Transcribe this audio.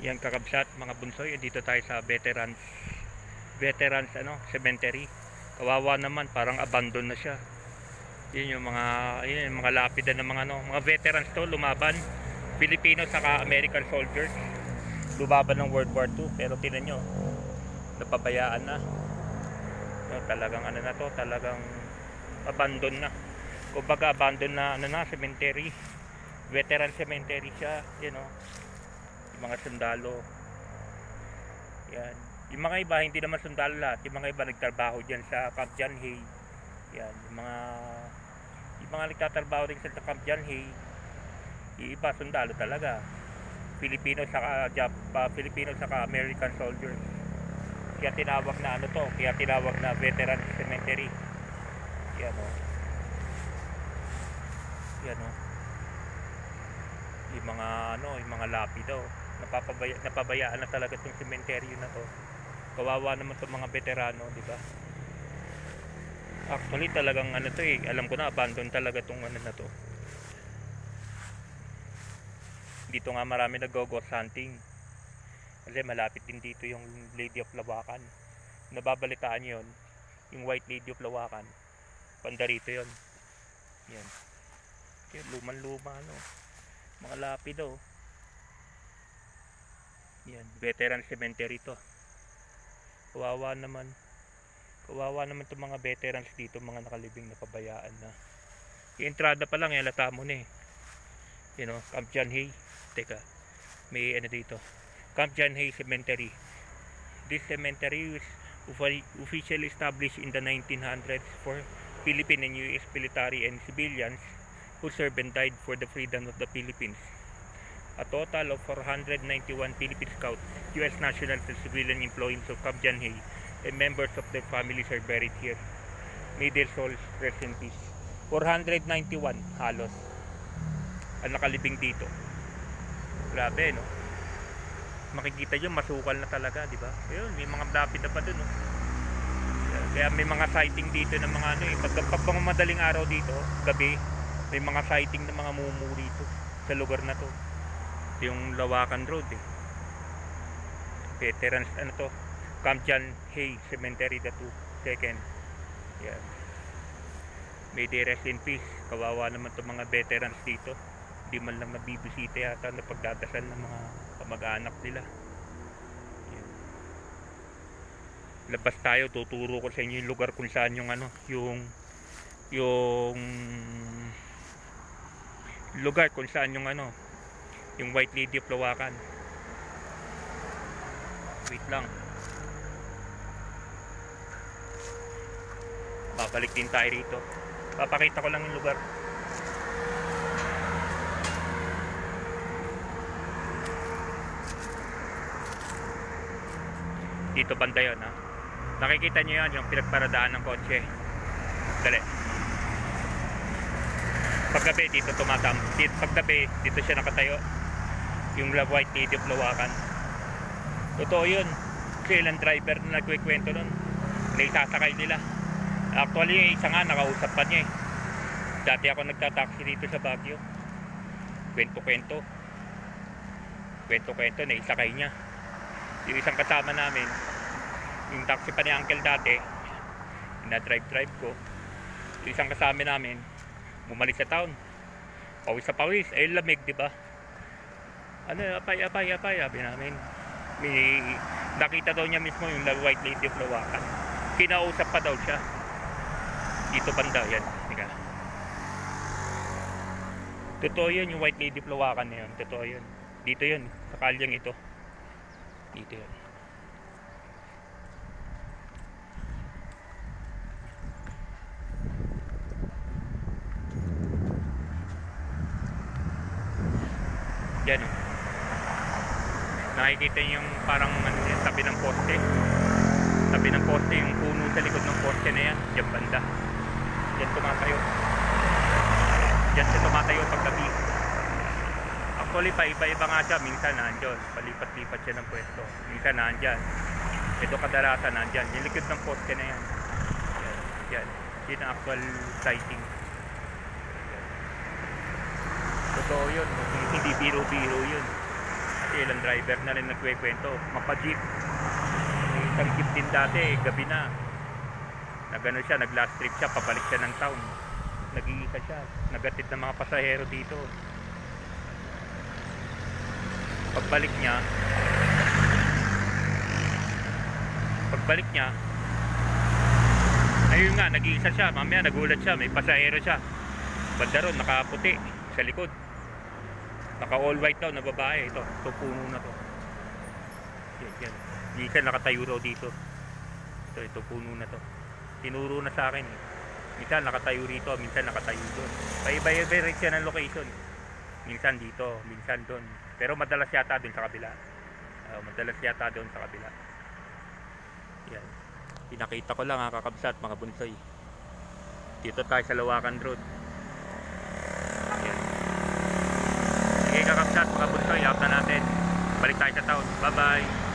Yan kakabsat mga bunsoy, dito tayo sa veterans cemetery. Kawawa naman, parang abandon na siya. Yun yung mga lapida ng mga veterans to, lumaban, Filipino saka American soldiers. Lumaban ng World War II, pero tinan nyo, napabayaan na. No, talagang na to, talagang abandon na. Kumbaga abandon na cemetery. Veteran cemetery siya, yung mga sundalo. Yan. Yung mga iba hindi naman sundalo lahat. Yung mga iba nagtrabaho diyan sa Camp John Hay. Yan, yung mga nagtatrabaho din sa Camp John Hay. Yung iba sundalo talaga. Filipino saka American soldiers. Kaya tinawag na veteran cemetery. Yan o. Yan o. Yung mga lapido. Napabayaan na talaga itong sementeryo na to. Kawawa naman itong mga veterano, di ba? Actually talagang alam ko na abandon talaga itong na to. Dito nga marami nag-ghost hunting. Kasi malapit din dito yung Lady of Lawakan. Nababalitaan yon, yung White Lady of Lawakan. Banda rito yon. Yan. Yan, luman-luma mga lapido. Yan, veteran cemetery to. Kawawa naman itong mga veterans dito, mga nakalibing na pabayaan na. Yung entrada pa lang, halata mo na Camp John Hay. Teka, may dito, Camp John Hay Cemetery. This cemetery was officially established in the 1900s for Philippine and US military and civilians who served and died for the freedom of the Philippines. A total of 491 Philippine Scouts, US nationals and civilian employees of Camp John Hay and members of their families are buried here. May their souls rest in peace. 491 halos ang nakalibing dito. Grabe, no? Makikita nyo, masukal na talaga, di ba? Ayun, may mga lapid na pa dun, no? Kaya may mga sighting dito ng mga pag madaling araw dito, gabi, may mga sighting ng mga mumu dito sa lugar na to. Yung Lawakan Road Veterans to, Camp John Hay Cemetery, the 2nd. Yan. May they rest in peace. Kawawa naman itong mga veterans dito. Hindi man lang nabibisita yata na pagdadasal ng mga kamag-anak nila. Yan. Labas tayo, tuturo ko sa inyo yung lugar kung saan yung lugar kung saan yung White Lady of Lawakan. Wait lang, babalik din tayo rito. Papakita ko lang yung lugar. Dito banda yun, ha. Nakikita nyo yan, yung pinagparadaan ng kotse. Dali. Paggabi dito paggabi dito siya nakatayo, yung White Lady of Lawakan. Totoo yun. Kasi ilang driver na nagkikwento nun na isasakay nila. Actually yung isa nga nakausap pa niya Dati ako nagtataksi dito sa Baguio. Kwento na isakay niya. Yung isang kasama namin, yung taxi pa ni Uncle dati, na-drive ko. Yung isang kasama namin, bumalik sa town, pawis sa pawis, ay lamig, di ba? Apay, sabi namin. May nakita daw niya mismo yung White Lady of Lawakan. Kinausap pa daw siya. Dito banda yan. Tika. Totoo yun, yung White Lady of Lawakan na yun. Totoo yun. Dito yun, sa kalyang ito. Dito yun. Yan o. Nakikita niyo yung parang tabi ng poste. Tabi ng poste, yung puno sa likod ng poste na yan. Diyan banda. Diyan tumatayo. Diyan siya tumatayo paggabi. Actually pa iba-iba nga siya. Minsan nandyan. Palipat-lipat siya ng pwesto. Minsan nandyan. Ito kadalasan nandyan. Yung likod ng poste na yan. Yan. Yan ang actual sighting. Totoo yun. Hindi biro-biro yun. ilang driver na rin nagkwekwento. Mapa-jeep. May isang jeep din dati, gabi na. Nagano siya, nag-last trip siya, pabalik siya ng town. Nag-iisa siya. Nagatid ng mga pasahero dito. Pagbalik niya, ayun nga, nag-iisa siya. Mamaya nagulat siya, may pasahero siya. Banda ron, nakaputi sa likod. Naka all white daw na babae. Ito puno na to. Yan. Minsan nakatayo raw dito. Ito puno na to. Tinuro na sa akin eh. Minsan nakatayo rito, minsan nakatayo doon. Paiba-iba rin siya ng location. Minsan dito, minsan doon. Pero madalas yata doon sa kabila. Yan. Pinakita ko lang kakabsat mga bunsoy. Dito tayo sa Lawakan Road. Yan. Sige kakabsat mga bunsoy, out na natin. Balik tayo sa town. Bye bye.